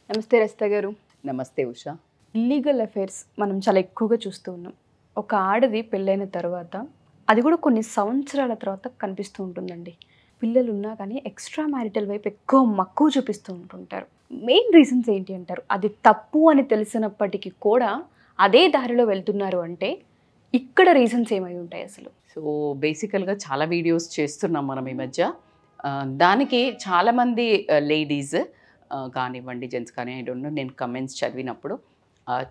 నమస్తే రజిత గారు. నమస్తే ఉషా. ఇల్లీగల్ అఫైర్స్ మనం చాలా ఎక్కువగా చూస్తూ ఉన్నాం. ఒక ఆడది పెళ్ళైన తర్వాత అది కూడా కొన్ని సంవత్సరాల తర్వాత కనిపిస్తూ ఉంటుందండి. పిల్లలు ఉన్నా కానీ ఎక్స్ట్రా మ్యారిటల్ వైపు ఎక్కువ మక్కువ చూపిస్తూ ఉంటుంటారు. మెయిన్ రీజన్స్ ఏంటి అంటారు? అది తప్పు అని తెలిసినప్పటికీ కూడా అదే దారిలో వెళ్తున్నారు అంటే ఇక్కడ రీజన్స్ ఏమై ఉంటాయి అసలు? సో బేసికల్గా చాలా వీడియోస్ చేస్తున్నాం మనం ఈ మధ్య. దానికి చాలామంది లేడీస్ కానివ్వండి, జెంట్స్ కానీ, ఐ డోంట్ నో, నేను కమెంట్స్ చదివినప్పుడు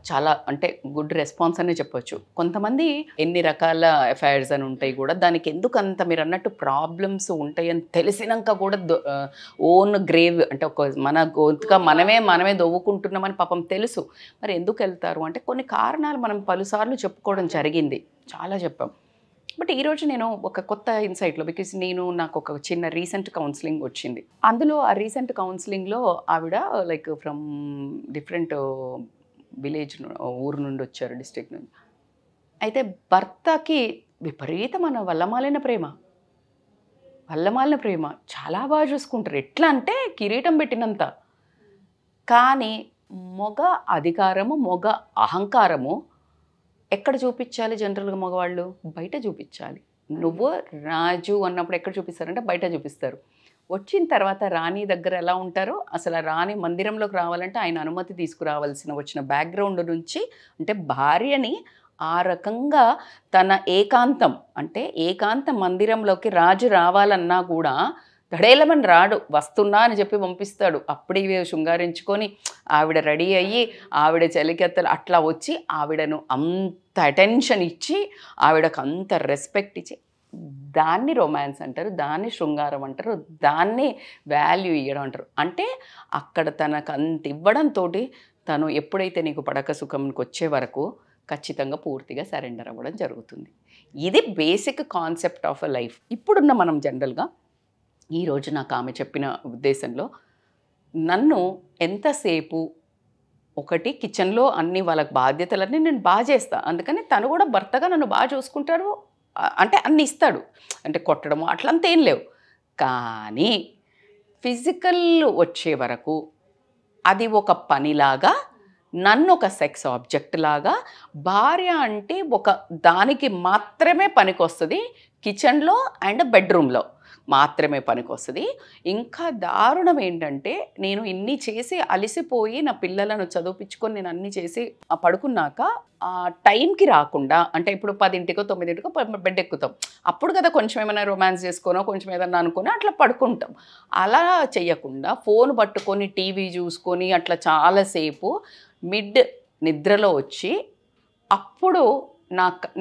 చాలా అంటే గుడ్ రెస్పాన్స్ అనే చెప్పొచ్చు. కొంతమంది ఎన్ని రకాల అఫైర్స్ అని ఉంటాయి కూడా, దానికి ఎందుకు అంత మీరు అన్నట్టు ప్రాబ్లమ్స్ ఉంటాయని తెలిసినాక కూడా ఓన్ గ్రేవ్ అంటే ఒక మన గొంతుగా మనమే దవ్వుకుంటున్నామని పాపం తెలుసు. మరి ఎందుకు వెళ్తారు అంటే కొన్ని కారణాలు మనం పలుసార్లు చెప్పుకోవడం జరిగింది, చాలా చెప్పాం. బట్ ఈరోజు నేను ఒక కొత్త ఇన్సైట్లో, బికాజ్ నాకు ఒక చిన్న రీసెంట్ కౌన్సిలింగ్ వచ్చింది. అందులో ఆ రీసెంట్ కౌన్సిలింగ్లో ఆవిడ లైక్ ఫ్రమ్ డిఫరెంట్ విలేజ్, ఊరు నుండి వచ్చారు, డిస్ట్రిక్ట్ నుండి. అయితే భర్తకి విపరీతమైన వల్లమాలిన ప్రేమ చాలా బాగా చూసుకుంటారు. ఎట్లా అంటే కిరీటం పెట్టినంత. కానీ మొగ అధికారము, మొగ అహంకారము ఎక్కడ చూపించాలి? జనరల్గా మగవాళ్ళు బయట చూపించాలి. నువ్వు రాజు అన్నప్పుడు ఎక్కడ చూపిస్తారంటే బయట చూపిస్తారు. వచ్చిన తర్వాత రాణి దగ్గర ఎలా ఉంటారో, అసలు ఆ రాణి మందిరంలోకి రావాలంటే ఆయన అనుమతి వచ్చిన బ్యాక్గ్రౌండ్ నుంచి, అంటే భార్యని ఆ రకంగా తన ఏకాంత మందిరంలోకి రాజు రావాలన్నా కూడా దడేలమని రాడు, వస్తున్నా అని చెప్పి పంపిస్తాడు. అప్పుడు ఇవి శృంగారించుకొని ఆవిడ రెడీ అయ్యి ఆవిడ చలికెత్తలు అట్లా వచ్చి ఆవిడను అంత అటెన్షన్ ఇచ్చి ఆవిడకు అంత రెస్పెక్ట్ ఇచ్చి, దాన్ని రొమాన్స్ అంటారు, దాన్ని శృంగారం అంటారు, దాన్ని వాల్యూ ఇవ్వడం అంటారు. అంటే అక్కడ తనకు అంత ఇవ్వడంతో తను ఎప్పుడైతే నీకు పడక సుఖంకి వచ్చే వరకు ఖచ్చితంగా పూర్తిగా సరెండర్ అవ్వడం జరుగుతుంది. ఇది basic concept of a life. ఇప్పుడున్న మనం జనరల్గా ఈరోజు నాకు ఆమె చెప్పిన ఉద్దేశంలో, నన్ను ఎంతసేపు ఒకటి కిచెన్లో అన్ని వాళ్ళకి బాధ్యతలన్నీ నేను బాగా చేస్తాను, అందుకని తను కూడా భర్తగా నన్ను బాగా చూసుకుంటారు, అంటే అన్ని ఇస్తాడు, అంటే కొట్టడము అట్లంతా ఏం లేవు. కానీ ఫిజికల్ వచ్చే వరకు అది ఒక పనిలాగా, నన్ను ఒక సెక్స్ ఆబ్జెక్ట్ లాగా, భార్య అంటే ఒక దానికి మాత్రమే పనికొస్తుంది, కిచెన్లో అండ్ బెడ్రూమ్లో మాత్రమే పనికొస్తుంది. ఇంకా దారుణం ఏంటంటే, నేను ఇన్ని చేసి అలసిపోయి నా పిల్లలను చదివించుకొని నేను అన్ని చేసి పడుకున్నాక ఆ టైంకి రాకుండా, అంటే ఇప్పుడు 10ంటికో 9ంటికో బెడ్ ఎక్కుతాం, అప్పుడు కదా కొంచెం ఏమైనా రొమాన్స్ చేసుకోనో కొంచెం ఏదన్నా అనుకుని అట్లా పడుకుంటాం. అలా చెయ్యకుండా ఫోన్ పట్టుకొని టీవీ చూసుకొని అట్లా చాలాసేపు మిడ్ నిద్రలో వచ్చి, అప్పుడు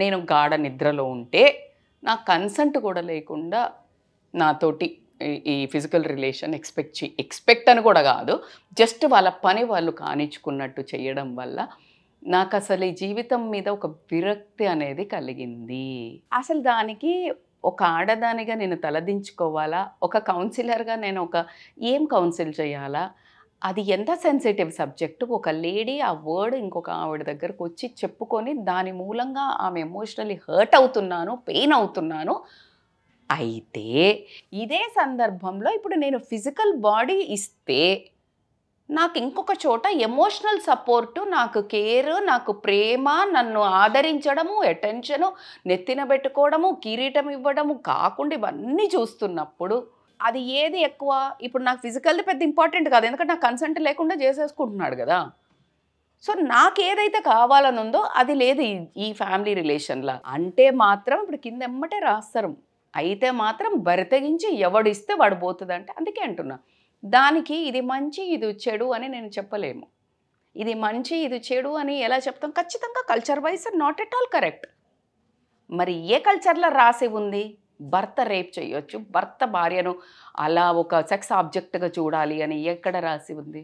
నేను గాఢ నిద్రలో ఉంటే నా కన్సెంట్ కూడా లేకుండా నాతోటి ఈ ఫిజికల్ రిలేషన్ ఎక్స్పెక్ట్ అని కూడా కాదు, జస్ట్ వాళ్ళ పని వాళ్ళు కానిచ్చుకున్నట్టు చేయడం వల్ల నాకు అసలు ఈ జీవితం మీద ఒక విరక్తి అనేది కలిగింది. అసలు దానికి ఒక ఆడదానిగా నేను తలదించుకోవాలా, ఒక కౌన్సిలర్గా నేను ఏం కౌన్సిల్ చేయాలా? అది ఎంత సెన్సిటివ్ సబ్జెక్టు. ఒక లేడీ ఆ వర్డ్ ఇంకొక ఆవిడ దగ్గరకు వచ్చి చెప్పుకొని దాని మూలంగా ఆమె ఎమోషనల్లీ హర్ట్ అవుతున్నాను, పెయిన్ అవుతున్నాను. అయితే ఇదే సందర్భంలో ఇప్పుడు నేను ఫిజికల్ బాడీ ఇస్తే నాకు ఇంకొక చోట ఎమోషనల్ సపోర్టు, నాకు కేర్, నాకు ప్రేమ, నన్ను ఆదరించడము, అటెన్షను, నెత్తిన పెట్టుకోవడము, కిరీటం ఇవ్వడము కాకుండా ఇవన్నీ చూస్తున్నప్పుడు అది ఏది ఎక్కువ? ఇప్పుడు నాకు ఫిజికల్ది పెద్ద ఇంపార్టెంట్ కాదు, ఎందుకంటే నాకు కన్సెంట్ లేకుండా చేసేసుకుంటున్నాడు కదా. సో నాకు ఏదైతే కావాలనుందో అది లేదు ఈ ఫ్యామిలీ రిలేషన్లో అంటే మాత్రం ఇప్పుడు కింద ఎమ్మటే రాస్తారు. అయితే మాత్రం బరితెగించి ఎవడిస్తే వాడు పోతుందంటే, అందుకే అంటున్నా, దానికి ఇది మంచి ఇది చెడు అని నేను చెప్పలేము. ఇది మంచి ఇది చెడు అని ఎలా చెప్తాం? ఖచ్చితంగా culture wise not at all correct. మరి ఏ కల్చర్లో రాసి ఉంది? భర్త రేప్ చేయొచ్చు, భర్త భార్యను అలా ఒక సెక్స్ ఆబ్జెక్ట్గా చూడాలి అని ఎక్కడ రాసి ఉంది?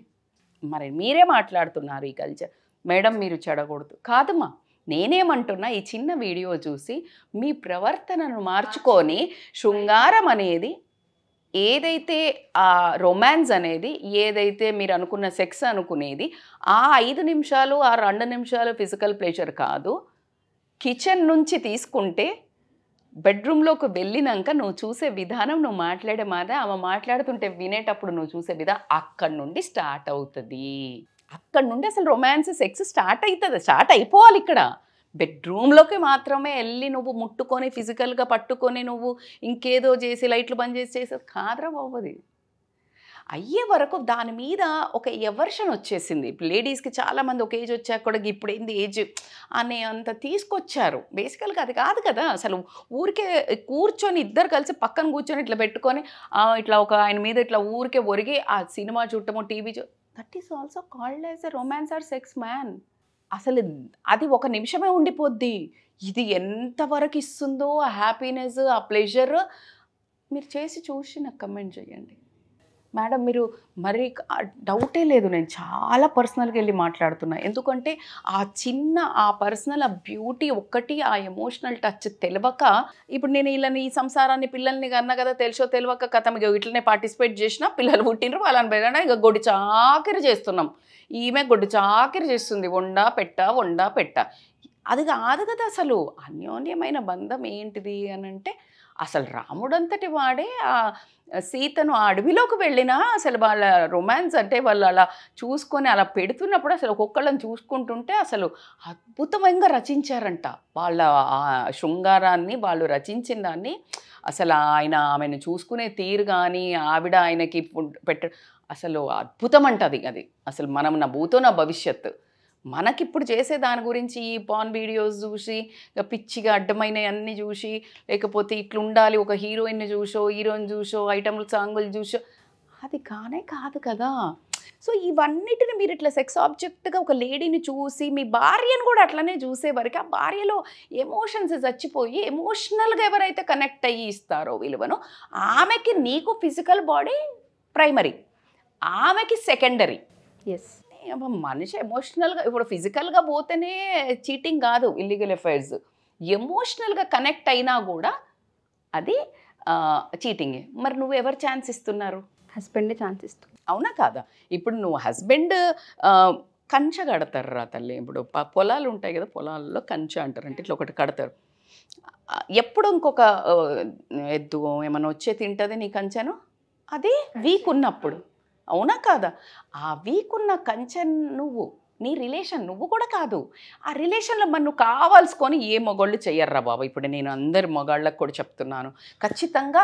మరి మీరే మాట్లాడుతున్నారు ఈ కల్చర్, మేడం మీరు చెడకూడదు కాదమ్మా. నేనేమంటున్నా, ఈ చిన్న వీడియో చూసి మీ ప్రవర్తనను మార్చుకొని శృంగారం అనేది ఏదైతే ఆ రొమాన్స్ అనేది ఏదైతే మీరు అనుకున్న సెక్స్ అనుకునేది ఆ 5 నిమిషాలు ఆ 2 నిమిషాలు ఫిజికల్ ప్లెజర్ కాదు, కిచెన్ నుంచి తీసుకుంటే బెడ్రూమ్లోకి వెళ్ళినాక నువ్వు చూసే విధానం, నువ్వు మాట్లాడే మాట, ఆమె మాట్లాడుతుంటే వినేటప్పుడు నువ్వు చూసే విధానం అక్కడి నుండి స్టార్ట్ అవుతుంది. అక్కడి నుండి అసలు రొమాన్స్, సెక్స్ స్టార్ట్ అవుతుంది, స్టార్ట్ అయిపోవాలి. ఇక్కడ బెడ్రూమ్లోకి మాత్రమే వెళ్ళి నువ్వు ముట్టుకొని ఫిజికల్గా పట్టుకొని నువ్వు ఇంకేదో చేసి లైట్లు బంద్ చేసేది కాదురా బాబుది. అయ్యే వరకు దాని మీద ఒక ఎవర్షన్ వచ్చేసింది. ఇప్పుడు లేడీస్కి చాలామంది ఒక ఏజ్ వచ్చాక కూడా ఇప్పుడు ఏంది ఏజ్ అనే అంత తీసుకొచ్చారు. బేసికల్గా అది కాదు కదా. అసలు ఊరికే కూర్చొని ఇద్దరు కలిసి పక్కన కూర్చొని ఇట్లా పెట్టుకొని ఇట్లా ఒక ఆయన మీద ఇట్లా ఊరికే ఒరిగి ఆ సినిమా చూడటము, TV that is also called as a romance or sex man. అసలు అది ఒక నిమిషమే ఉండిపోద్ది. ఇది ఎంతవరకు ఇస్తుందో ఆ హ్యాపీనెస్, ఆ ప్లెజర్ మీరు చేసి చూసి నాకు కమెంట్ చేయండి. మేడం మీరు మరి డౌటే లేదు, నేను చాలా పర్సనల్గా వెళ్ళి మాట్లాడుతున్నా. ఎందుకంటే ఆ చిన్న ఆ పర్సనల్ ఆ బ్యూటీ ఒక్కటి, ఆ ఎమోషనల్ టచ్ తెలియక ఇప్పుడు నేను వీళ్ళని ఈ సంసారాన్ని పిల్లల్ని కన్నా కదా తెలుసో తెలియక కథ ఇట్లనే పార్టిసిపేట్ చేసినా పిల్లలు పుట్టినరు వాళ్ళని పెరగడా ఇక గొడ్డు చాకిరి చేస్తున్నాం. ఈమె గొడ్డు చాకిరి చేస్తుంది, వండా పెట్ట. అది కాదు కదా. అసలు అన్యోన్యమైన బంధం ఏంటిది అని అంటే అసలు రాముడంతటి వాడే ఆ సీతను ఆ అడవిలోకి వెళ్ళినా అసలు వాళ్ళ రొమాన్స్ అంటే వాళ్ళు అలా చూసుకొని అలా పెడుతున్నప్పుడు అసలు ఒక్కొక్కళ్ళని చూసుకుంటుంటే అసలు అద్భుతంగా రచించారంట. వాళ్ళ శృంగారాన్ని వాళ్ళు రచించిన దాన్ని అసలు ఆమెను చూసుకునే తీరు కానీ ఆవిడ ఆయనకి అసలు అద్భుతం అంటది. అది అసలు మనం నా భూతో నా భవిష్యత్తు. మనకిప్పుడు చేసే దాని గురించి ఈ పాన్ వీడియోస్ చూసి పిచ్చిగా అడ్డమైన అన్నీ చూసి లేకపోతే ఇట్లా ఉండాలి ఒక హీరోయిన్ని చూసో హీరోయిన్ చూసో ఐటమ్లు సాంగులు చూసో అది కానే కాదు కదా. సో ఇవన్నిటిని మీరు ఇట్లా సెక్స్ ఆబ్జెక్ట్గా ఒక లేడీని చూసి మీ భార్యను కూడా అట్లనే చూసే వరకు ఆ భార్యలో ఎమోషన్స్ చచ్చిపోయి ఎమోషనల్గా ఎవరైతే కనెక్ట్ అయ్యి ఇస్తారో విలువను ఆమెకి నీకు ఫిజికల్ బాడీ ప్రైమరీ, ఆమెకి సెకండరీ. ఎస్, మనిషి ఎమోషనల్గా ఇప్పుడు ఫిజికల్గా పోతేనే చీటింగ్ కాదు, ఇల్లీగల్ అఫైర్స్. ఎమోషనల్గా కనెక్ట్ అయినా కూడా అది చీటింగే. మరి నువ్వు ఎవరు ఛాన్స్ ఇస్తున్నారు? హస్బెండే ఛాన్స్ ఇస్తుంది. అవునా కాదా? ఇప్పుడు నువ్వు హస్బెండ్ కంచె కడతారు రా తల్లి. ఇప్పుడు పొలాలు ఉంటాయి కదా, పొలాల్లో కంచె అంటారు. అంటే ఇట్లా ఒకటి కడతారు. ఎప్పుడు ఇంకొక ఎద్దు ఏమైనా వచ్చే తింటుంది నీ కంచెను, అది వీక్ ఉన్నప్పుడు. అవునా కాదా? ఆ వీక్ ఉన్న కంచె నువ్వు, నీ రిలేషన్ నువ్వు కూడా కాదు. ఆ రిలేషన్లో మరి నువ్వు కావాల్సుకొని ఏ మొగాళ్ళు చెయ్యర్రా బాబా. ఇప్పుడు నేను అందరి మొగాళ్ళకు కూడా చెప్తున్నాను, ఖచ్చితంగా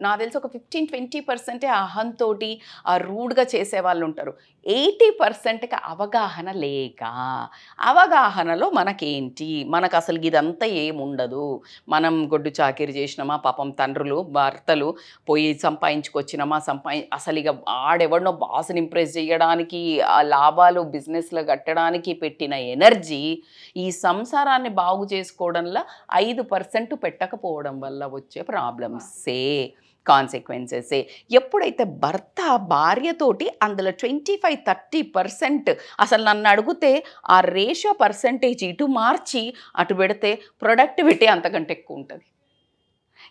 నాకు తెలిసి ఒక 15-20% అహంతోటి ఆ రూడ్గా చేసే వాళ్ళు ఉంటారు. 80%కి అవగాహన లేక, అవగాహనలో మనకేంటి, మనకు అసలు ఇదంతా ఏముండదు, మనం గొడ్డు చాకిరి చేసినామా, పాపం తండ్రులు భర్తలు పోయి సంపాదించుకొచ్చినామా, అసలు ఇక ఆడెవడనో బాస్ని ఇంప్రెస్ చేయడానికి ఆ లాభాలు బిజినెస్లో కట్టడానికి పెట్టిన ఎనర్జీ ఈ సంసారాన్ని బాగు చేసుకోవడంలో 5% పెట్టకపోవడం వల్ల వచ్చే ప్రాబ్లమ్సే, కాన్సిక్వెన్సెసే. ఎప్పుడైతే భర్త భార్యతోటి అందులో 25-30% అసలు నన్ను అడిగితే ఆ రేషియో పర్సంటేజ్ ఇటు మార్చి అటు పెడితే ప్రొడక్టివిటీ అంతకంటే ఎక్కువ ఉంటుంది.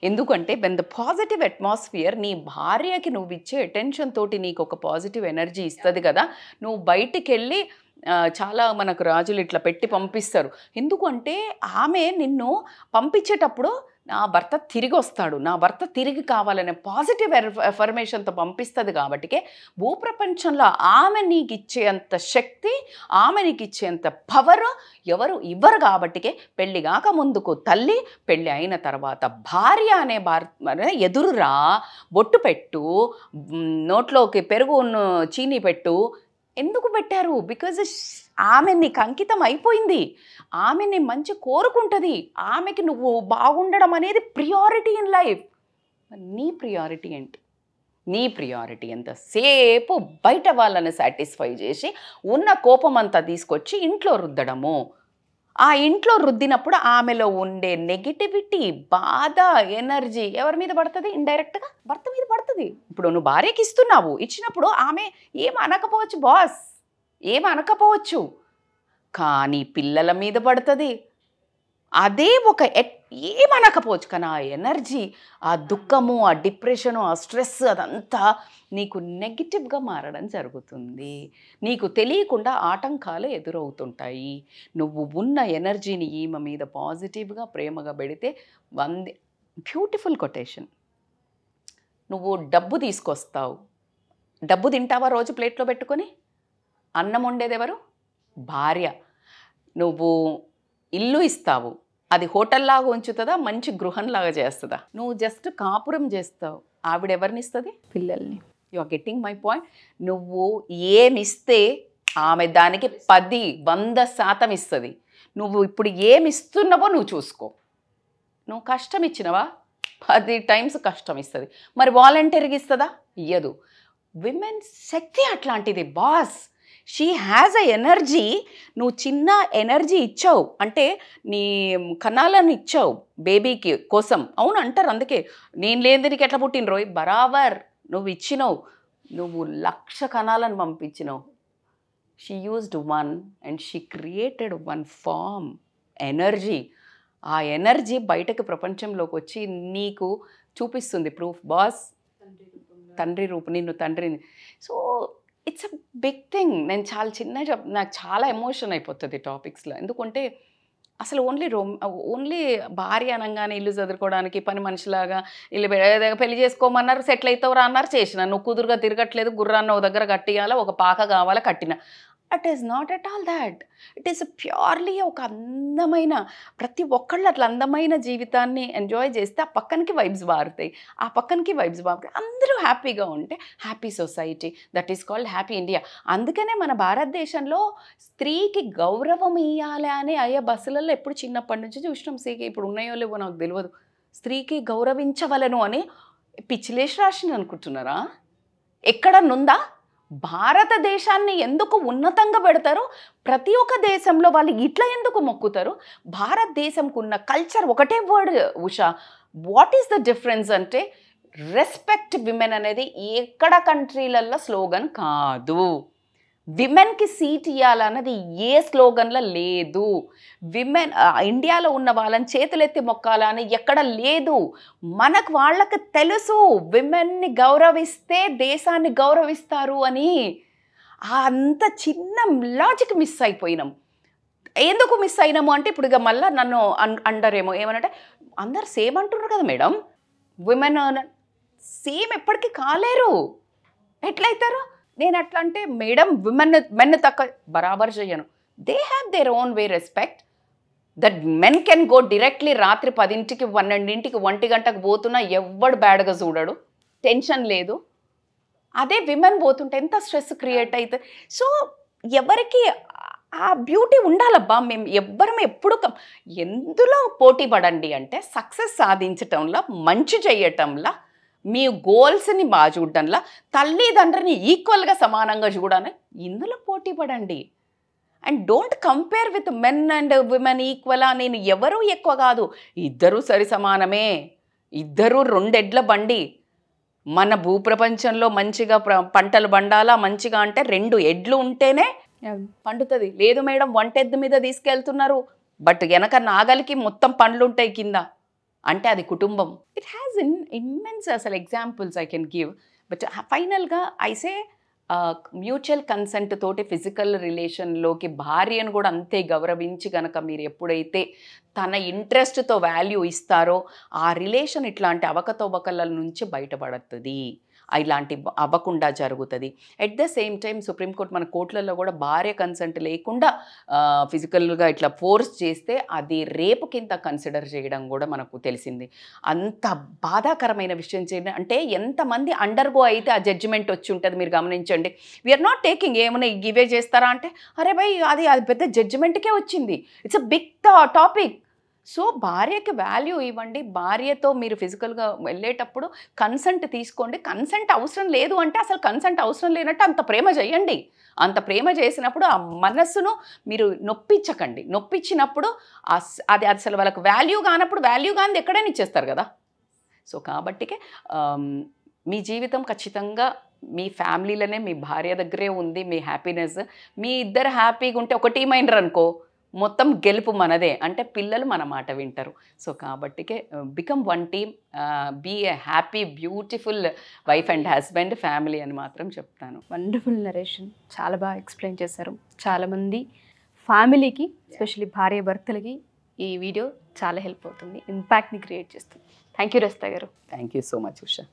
ఎందుకంటే వెన్ ద పాజిటివ్ అట్మాస్ఫియర్, నీ భార్యకి నువ్వు ఇచ్చే అటెన్షన్ తోటి నీకు ఒక పాజిటివ్ ఎనర్జీ ఇస్తుంది కదా. నువ్వు బయటికి వెళ్ళి చాలా మనకు రాజులు ఇట్లా పెట్టి పంపిస్తారు. ఎందుకంటే ఆమె నిన్ను పంపించేటప్పుడు నా భర్త తిరిగి వస్తాడు, నా భర్త తిరిగి కావాలనే పాజిటివ్ ఎఫర్మేషన్తో పంపిస్తుంది. కాబట్టికే భూప్రపంచంలో ఆమె నీకు ఇచ్చేంత శక్తి, ఆమె నీకు ఇచ్చేంత పవర్ ఎవరు ఇవ్వరు. కాబట్టికే పెళ్ళి కాక ముందుకు తల్లి, పెళ్ళి అయిన తర్వాత భార్య అనే ఎదురురా, బొట్టు పెట్టు, నోట్లోకి పెరుగు చీనీ పెట్టు. ఎందుకు పెట్టారు? బికాజ్ ఆమె నీకు అంకితం అయిపోయింది, ఆమెని మంచి కోరుకుంటుంది, ఆమెకి నువ్వు బాగుండడం అనేది ప్రియారిటీ ఇన్ లైఫ్. నీ ప్రియారిటీ ఏంటి? నీ ప్రియారిటీ ఎంతసేపు బయట వాళ్ళని సాటిస్ఫై చేసి ఉన్న కోపం అంతా తీసుకొచ్చి ఇంట్లో రుద్దడము. ఆ ఇంట్లో రుద్దినప్పుడు ఆమెలో ఉండే నెగిటివిటీ, బాధ, ఎనర్జీ ఎవరి మీద పడుతుంది? ఇండైరెక్ట్గా భర్త మీద పడుతుంది. ఇప్పుడు నువ్వు భార్యకి ఇస్తున్నావు, ఇచ్చినప్పుడు ఆమె ఏమనకపోవచ్చు బాస్, ఏమనకపోవచ్చు, కానీ పిల్లల మీద పడుతుంది. అదే ఒక ఏమనకపోవచ్చు, కానీ ఆ ఎనర్జీ, ఆ దుఃఖము, ఆ డిప్రెషను, ఆ స్ట్రెస్ అదంతా నీకు నెగిటివ్గా మారడం జరుగుతుంది. నీకు తెలియకుండా ఆటంకాలు ఎదురవుతుంటాయి. నువ్వు ఉన్న ఎనర్జీని ఈమె మీద పాజిటివ్గా ప్రేమగా పెడితే బ్యూటిఫుల్ కొటేషన్. నువ్వు డబ్బు తీసుకొస్తావు, డబ్బు తింటావా రోజు ప్లేట్లో పెట్టుకొని? అన్నం వండేది ఎవరు? భార్య. నువ్వు ఇల్లు ఇస్తావు, అది హోటల్లాగా ఉంచుతుందా, మంచి గృహంలాగా చేస్తుందా? నువ్వు జస్ట్ కాపురం చేస్తావు, ఆవిడ ఎవరిని ఇస్తుంది? పిల్లల్ని. You are getting my point. నువ్వు ఏమిస్తే ఆమె దానికి 100% ఇస్తుంది. నువ్వు ఇప్పుడు ఏమి ఇస్తున్నావో నువ్వు చూసుకో. నువ్వు కష్టం ఇచ్చినవా 10 టైమ్స్ కష్టం ఇస్తుంది. మరి వాలంటీర్గా ఇస్తుందా? ఇయ్యదు. విమెన్ శక్తి అట్లాంటిది boss. She has a energy. నువ్వు చిన్న ఎనర్జీ ఇచ్చావు అంటే నీ కణాలను ఇచ్చావు బేబీకి కోసం. అవును అంటారు, అందుకే నేను లేని నీకు ఎట్లా పుట్టినరోయ్, బరాబర్ నువ్వు ఇచ్చినావు. నువ్వు 1,00,000 కణాలను పంపించినావు. She used 1 and she created 1 form energy. ఆ ఎనర్జీ బయటకు ప్రపంచంలోకి వచ్చి నీకు చూపిస్తుంది ప్రూఫ్. బాస్ తండ్రి రూపు, నిన్ను తండ్రిని. So it's a big thing. నేను చాలా నాకు చాలా ఎమోషన్ అయిపోతుంది టాపిక్స్లో. ఎందుకంటే అసలు ఓన్లీ భార్య అనగానే ఇల్లు చదువుకోవడానికి పని మనిషిలాగా ఇల్లు పెళ్లి చేసుకోమన్నారు, సెటిల్ అవుతావురా అన్నారు, చేసిన. నువ్వు కుదురుగా తిరగట్లేదు, గుర్రాన్ని ఒక దగ్గర కట్టియాలా, ఒక పాక కావాలా, కట్టిన. It is not at all that. It is purely ఒక అందమైన, ప్రతి ఒక్కళ్ళు అట్లా అందమైన జీవితాన్ని ఎంజాయ్ చేస్తే ఆ పక్కనకి వైబ్స్ మారుతాయి, ఆ పక్కనకి వైబ్స్ మారుతాయి. అందరూ హ్యాపీగా ఉంటే happy society. That is called happy India. అందుకనే మన భారతదేశంలో స్త్రీకి గౌరవం ఇవ్వాలి అని అయ్యే బస్సులలో ఎప్పుడు చిన్నప్పటి నుంచి చూసినాం. స్త్రీకి ఇప్పుడు ఉన్నాయో లేవో నాకు తెలియదు. స్త్రీకి గౌరవించవలను అని పిచ్చిలేసి రాసింది అనుకుంటున్నారా? ఎక్కడనుందా? భారతదేశాన్ని ఎందుకు ఉన్నతంగా పెడతారు? ప్రతి ఒక్క దేశంలో వాళ్ళు ఇట్లా ఎందుకు మొక్కుతారు? భారతదేశంకు ఉన్న కల్చర్ ఒకటే word Usha. What is the difference అంటే రెస్పెక్ట్ విమెన్ అనేది ఎక్కడ కంట్రీలలో స్లోగన్ కాదు. విమెన్కి సీట్ ఇవ్వాలన్నది ఏ స్లోగన్లో లేదు. విమెన్ ఇండియాలో ఉన్న వాళ్ళని చేతులెత్తి మొక్కాలని ఎక్కడ లేదు. మనకు వాళ్ళకి తెలుసు విమెన్ని గౌరవిస్తే దేశాన్ని గౌరవిస్తారు అని. అంత చిన్న లాజిక్ మిస్ అయిపోయినాం. ఎందుకు మిస్ అయినాము అంటే ఇప్పుడు ఇక మళ్ళీ నన్ను అండరేమో ఏమనంటే అందరు సేమ్ అంటున్నారు కదా మేడం, విమెన్ సేమ్ ఎప్పటికీ కాలేరు, ఎట్లయితారు? నేను అట్లా అంటే మేడం మెన్ తక్కువ బరాబర్ చేయను. They have their own way respect. That men can go directly రాత్రి 10ంటికి 12ంటికి 1 గంటకు పోతున్నా ఎవ్వడు బ్యాడ్గా చూడడు, టెన్షన్ లేదు. అదే విమెన్ పోతుంటే ఎంత స్ట్రెస్ క్రియేట్ అవుతుంది. సో ఎవరికి ఆ బ్యూటీ ఉండాలబ్బా. మేము ఎవ్వరం ఎప్పుడు ఎందులో పోటీ పడండి అంటే సక్సెస్ సాధించటంలో, మంచి చేయటంలో, మీ గోల్స్ని బాగా చూడడంలో, తల్లిదండ్రిని ఈక్వల్గా సమానంగా చూడాలని ఇందులో పోటీ పడండి. And don't compare with men and women equally. నేను ఎవరూ ఎక్కువ కాదు, ఇద్దరూ సరి సమానమే, ఇద్దరూ 2 ఎడ్ల బండి. మన భూప్రపంచంలో మంచిగా పంటలు పండాలా మంచిగా అంటే 2 ఎడ్లు ఉంటేనే పండుతుంది. లేదు మేడం 1 ఎద్దు మీద తీసుకెళ్తున్నారు, బట్ వెనక నాగలికి మొత్తం పండ్లు ఉంటాయి కింద అంటే అది కుటుంబం. ఇట్ హ్యాస్ ఇమ్మెన్స్ అసలు examples I can give. But ఫైనల్గా ఐసే మ్యూచువల్ కన్సెంట్ తోటి ఫిజికల్ రిలేషన్లోకి భార్యను కూడా అంతే గౌరవించి కనుక మీరు ఎప్పుడైతే తన ఇంట్రెస్ట్తో వాల్యూ ఇస్తారో ఆ రిలేషన్ ఇట్లాంటి అవకతవకల నుంచి బయటపడుతుంది, ఇలాంటి అవ్వకుండా జరుగుతుంది. At the same time supreme court మన కోర్టులలో కూడా భార్య కన్సెంట్ లేకుండా ఫిజికల్గా ఇట్లా ఫోర్స్ చేస్తే అది రేపు కింద కన్సిడర్ చేయడం కూడా మనకు తెలిసింది. అంత బాధాకరమైన విషయం చేయండి అంటే ఎంతమంది అండర్గో అయితే ఆ జడ్జిమెంట్ వచ్చి ఉంటుంది మీరు గమనించండి. వీఆర్ నాట్ టేకింగ్ ఏమైనా గివే చేస్తారా అంటే అరే భయ్ అది పెద్ద జడ్జిమెంట్కే వచ్చింది. It's a big topic. So భార్యకి వాల్యూ ఇవ్వండి. భార్యతో మీరు ఫిజికల్గా వెళ్ళేటప్పుడు కన్సెంట్ తీసుకోండి. కన్సెంట్ అవసరం లేదు అంటే అసలు కన్సెంట్ అవసరం లేనట్టు అంత ప్రేమ చేయండి. అంత ప్రేమ చేసినప్పుడు ఆ మనస్సును మీరు నొప్పించకండి. నొప్పించినప్పుడు అది అసలు వాళ్ళకి వాల్యూ కానప్పుడు వాల్యూ కానిది ఎక్కడైనా ఇచ్చేస్తారు కదా. సో కాబట్టికే మీ జీవితం ఖచ్చితంగా మీ ఫ్యామిలీలోనే మీ భార్య దగ్గరే ఉంది. మీ హ్యాపీనెస్ మీ ఇద్దరు హ్యాపీగా ఉంటే ఒక టీం అయినరు అనుకో మొత్తం గెలుపు మనదే, అంటే పిల్లలు మన మాట వింటారు. సో కాబట్టికే become 1 team, be a happy beautiful wife and husband family అని మాత్రం చెప్తాను. వండర్ఫుల్ నరేషన్, చాలా బాగా ఎక్స్ప్లెయిన్ చేశారు. చాలామంది ఫ్యామిలీకి ఎస్పెషల్లీ భార్య భర్తలకి ఈ వీడియో చాలా హెల్ప్ అవుతుంది, ఇంపాక్ట్ని క్రియేట్ చేస్తుంది. థ్యాంక్ యూ రజిత గారు. Thank you so much Usha.